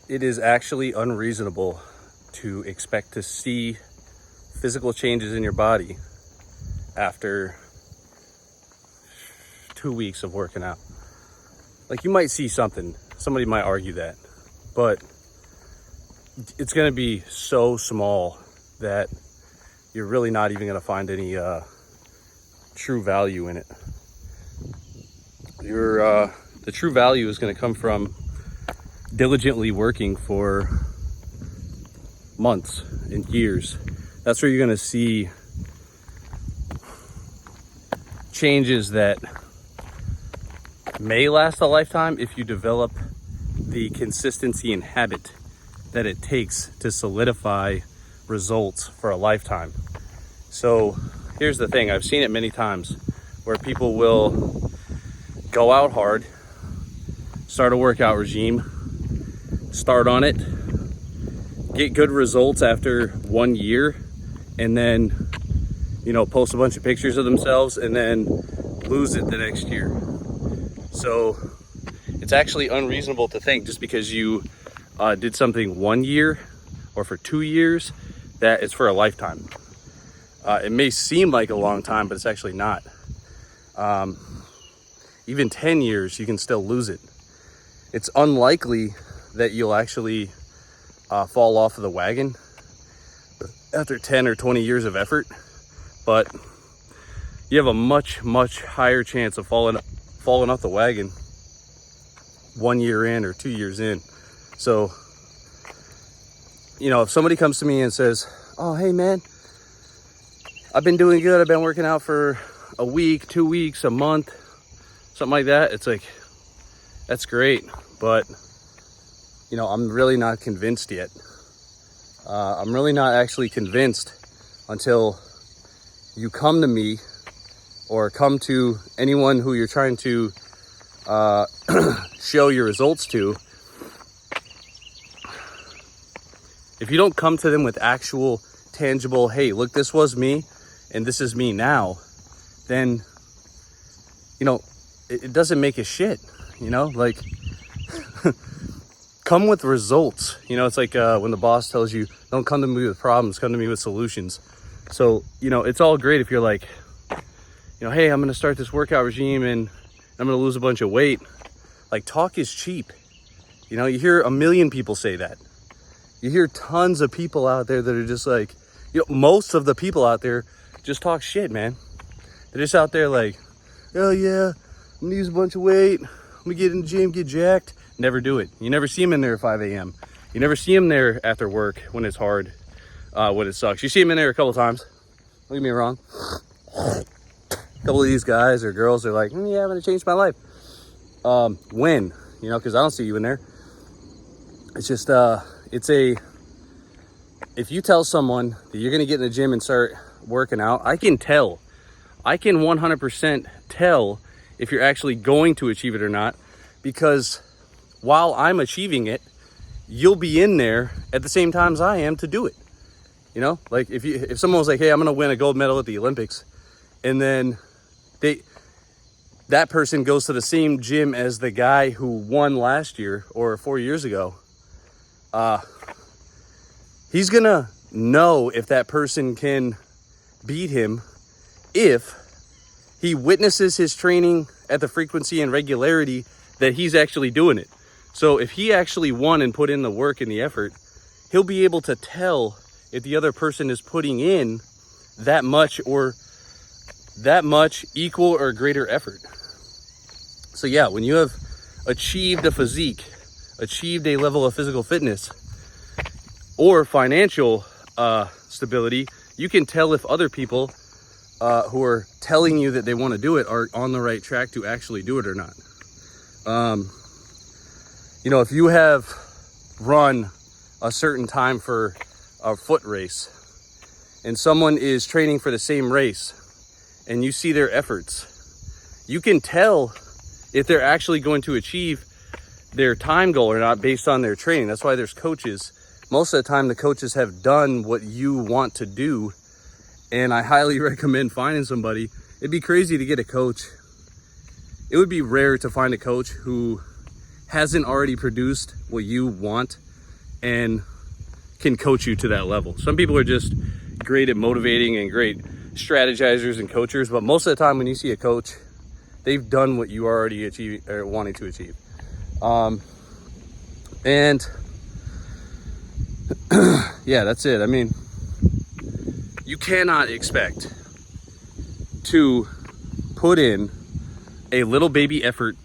It is actually unreasonable to expect to see physical changes in your body after 2 weeks of working out. Like, you might see something, somebody might argue that, but it's going to be so small that you're really not even going to find any true value in it. The true value is going to come from diligently working for months and years. That's where you're going to see changes that may last a lifetime if you develop the consistency and habit that it takes to solidify results for a lifetime. So here's the thing, I've seen it many times where people will go out hard, start a workout regime, start on it, get good results after 1 year, and then, post a bunch of pictures of themselves and then lose it the next year. So it's actually unreasonable to think just because you did something 1 year or for 2 years that it's for a lifetime. It may seem like a long time, but it's actually not. Even 10 years, you can still lose it. It's unlikely that you'll actually fall off of the wagon after 10 or 20 years of effort, but you have a much, much higher chance of falling off the wagon 1 year in or 2 years in. So, if somebody comes to me and says, "Oh, hey man, I've been doing good. I've been working out for a week, 2 weeks, a month," something like that. It's like, that's great, but I'm really not convinced yet. I'm really not actually convinced until you come to me or come to anyone who you're trying to show your results to. If you don't come to them with actual tangible, hey, look, this was me and this is me now, then it doesn't make a shit. Like, come with results. It's like when the boss tells you, don't come to me with problems, come to me with solutions. So it's all great if you're like, hey, I'm gonna start this workout regime and I'm gonna lose a bunch of weight. Like, talk is cheap. You hear a million people say that. You hear tons of people out there that are just like, most of the people out there just talk shit, man. They're just out there like, oh yeah, I'm gonna use a bunch of weight, I'm gonna get in the gym, get jacked. Never do it. You never see them in there at 5 a.m. You never see them there after work when it's hard, when it sucks. You see them in there a couple times. Don't get me wrong. A couple of these guys or girls are like, yeah, I'm gonna change my life. When? Because I don't see you in there. It's just, if you tell someone that you're gonna get in the gym and start working out, I can 100% tell if you're actually going to achieve it or not, because while I'm achieving it, you'll be in there at the same time as I am to do it. Like if someone was like, hey, I'm gonna win a gold medal at the Olympics, and then that person goes to the same gym as the guy who won last year or 4 years ago, he's gonna know if that person can beat him if he witnesses his training at the frequency and regularity that he's actually doing it. So if he actually won and put in the work and the effort, he'll be able to tell if the other person is putting in that much equal or greater effort. So yeah, when you have achieved a physique, achieved a level of physical fitness or financial stability, you can tell if other people who are telling you that they want to do it are on the right track to actually do it or not. If you have run a certain time for a foot race and someone is training for the same race and you see their efforts, you can tell if they're actually going to achieve their time goal or not based on their training. That's why there's coaches. Most of the time the coaches have done what you want to do, and I highly recommend finding somebody. It'd be crazy to get a coach. It would be rare to find a coach who hasn't already produced what you want and can coach you to that level. Some people are just great at motivating and great strategizers and coachers, but most of the time when you see a coach, they've done what you already achieve or wanting to achieve. And yeah, that's it. I mean, you cannot expect to put in a little baby effort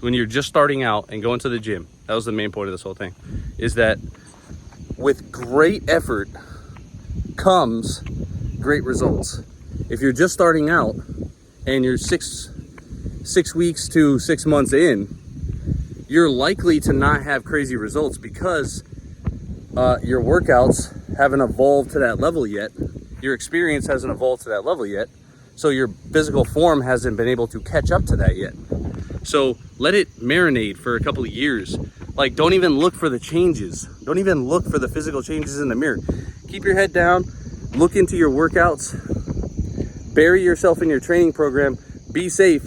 when you're just starting out and going to the gym. That was the main point of this whole thing, is that with great effort comes great results. If you're just starting out and you're six weeks to 6 months in, you're likely to not have crazy results because your workouts haven't evolved to that level yet. Your experience hasn't evolved to that level yet. So your physical form hasn't been able to catch up to that yet. So let it marinate for a couple of years. Like, don't even look for the changes. Don't even look for the physical changes in the mirror. Keep your head down, look into your workouts, bury yourself in your training program, be safe.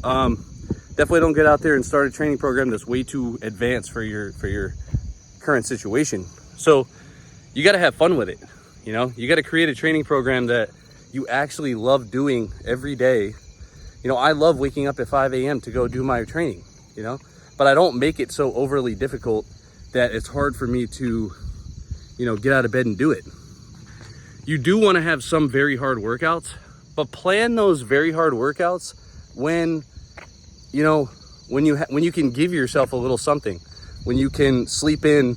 Definitely don't get out there and start a training program that's way too advanced for your current situation. So you got to have fun with it. You know, you got to create a training program that you actually love doing every day. You know, I love waking up at 5 a.m. to go do my training, you know, but I don't make it so overly difficult that it's hard for me to, you know, get out of bed and do it. You do want to have some very hard workouts, but plan those very hard workouts when, you know, when you can give yourself a little something, when you can sleep in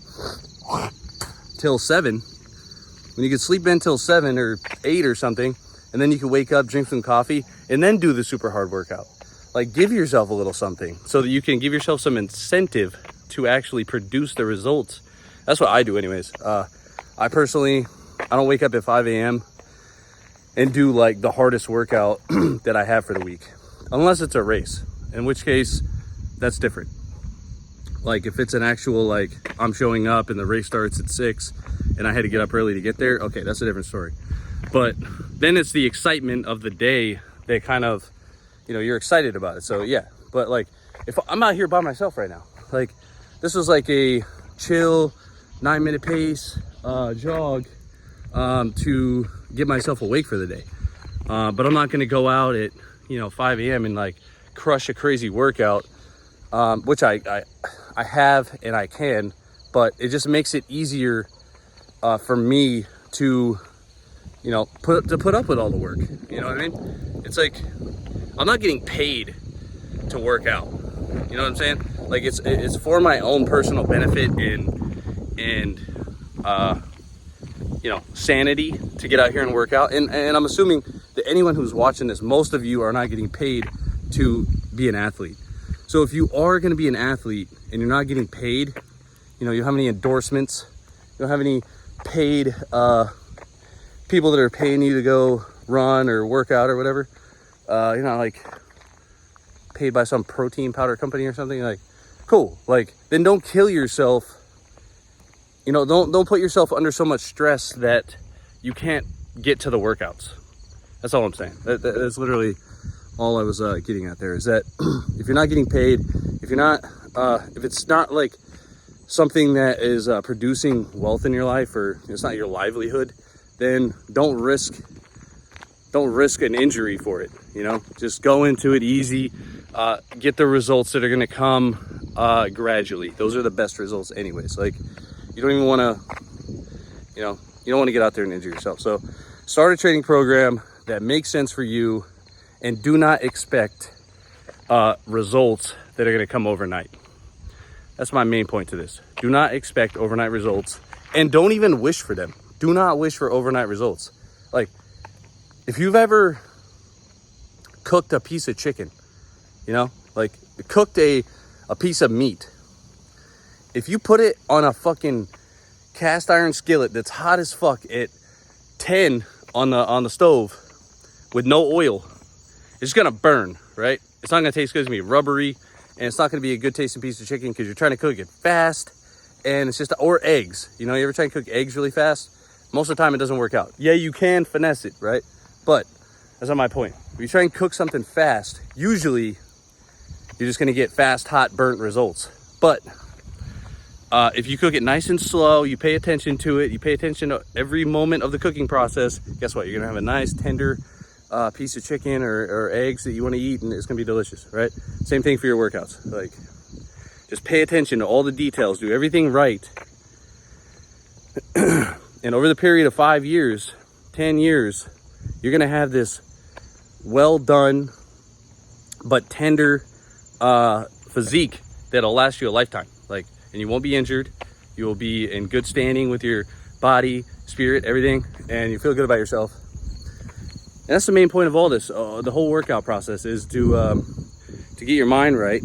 till 7, when you can sleep in till 7 or 8 or something, and then you can wake up, drink some coffee, and then do the super hard workout. Like, give yourself a little something so that you can give yourself some incentive to actually produce the results. That's what I do anyways. I personally, I don't wake up at 5 a.m. and do like the hardest workout that I have for the week, unless it's a race, in which case that's different. Like, if it's an actual, like, I'm showing up and the race starts at 6 and I had to get up early to get there, okay, that's a different story. But then it's the excitement of the day that kind of, you know, you're excited about it. So yeah, but like, if I'm out here by myself right now, like, this was like a chill 9-minute pace jog to get myself awake for the day. But I'm not going to go out at, you know, 5 a.m. and like crush a crazy workout, which I have and I can, but it just makes it easier for me to, you know, put up with all the work. You know what I mean? It's like, I'm not getting paid to work out. You know what I'm saying? Like, it's for my own personal benefit and you know, sanity to get out here and work out. And I'm assuming that anyone who's watching this, most of you are not getting paid to be an athlete. So if you are going to be an athlete and you're not getting paid, you know, you don't have any endorsements, you don't have any paid people that are paying you to go run or work out or whatever, you're not like paid by some protein powder company or something, like, cool. Like, then don't kill yourself. You know, don't put yourself under so much stress that you can't get to the workouts. That's all I'm saying. That's literally all I was getting at there, is that if you're not getting paid, if you're not, if it's not like something that is producing wealth in your life, or it's not your livelihood, then don't risk an injury for it. You know, just go into it easy, get the results that are going to come gradually. Those are the best results anyways. Like, you don't even want to, you know, you don't want to get out there and injure yourself. So start a training program that makes sense for you, and do not expect results that are going to come overnight. That's my main point to this. Do not expect overnight results, and don't even wish for them. Do not wish for overnight results. Like, if you've ever cooked a piece of chicken, you know, like cooked a piece of meat, if you put it on a fucking cast iron skillet that's hot as fuck at 10 on the stove with no oil, it's gonna burn, right? It's not gonna taste good. It's gonna be rubbery, and it's not gonna be a good tasting piece of chicken because you're trying to cook it fast, and it's just, or eggs. You know, you ever try and cook eggs really fast? Most of the time it doesn't work out. Yeah, you can finesse it, right? But that's not my point. If you try and cook something fast, usually you're just gonna get fast, hot, burnt results. But If you cook it nice and slow, you pay attention to it, you pay attention to every moment of the cooking process, guess what? You're gonna have a nice tender piece of chicken or eggs that you want to eat, and it's gonna be delicious, right? Same thing for your workouts. Like, just pay attention to all the details, do everything right. And over the period of 5 years, 10 years, you're gonna have this well done but tender physique that'll last you a lifetime. Like, and you won't be injured. You will be in good standing with your body, spirit, everything, and you feel good about yourself. And that's the main point of all this. The whole workout process is to get your mind right,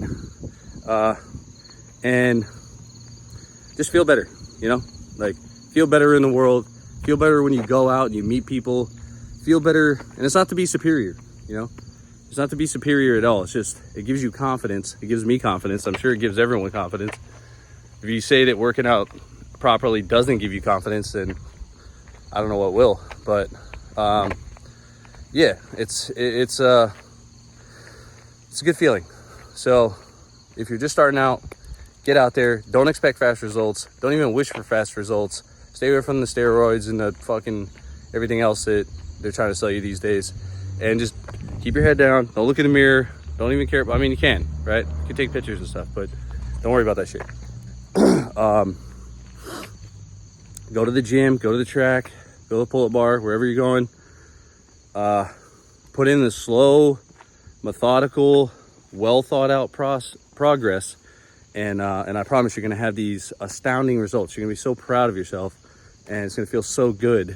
and just feel better. You know, like, feel better in the world. Feel better when you go out and you meet people. Feel better, and it's not to be superior. You know, it's not to be superior at all. It's just, it gives you confidence. It gives me confidence. I'm sure it gives everyone confidence. If you say that working out properly doesn't give you confidence, then I don't know what will. But yeah, it's a good feeling. So if you're just starting out, get out there. Don't expect fast results. Don't even wish for fast results. Stay away from the steroids and the fucking everything else that they're trying to sell you these days. And just keep your head down. Don't look in the mirror. Don't even care. I mean, you can, right? You can take pictures and stuff, but don't worry about that shit. Go to the gym, go to the track, go to the pull-up bar, wherever you're going. Put in the slow, methodical, well thought out progress, and I promise you're gonna have these astounding results. You're gonna be so proud of yourself, and it's gonna feel so good.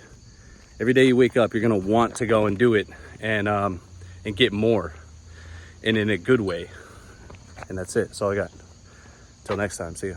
Every day you wake up, you're gonna want to go and do it, and get more, and in a good way. And that's it. That's all I got. Till next time, see ya.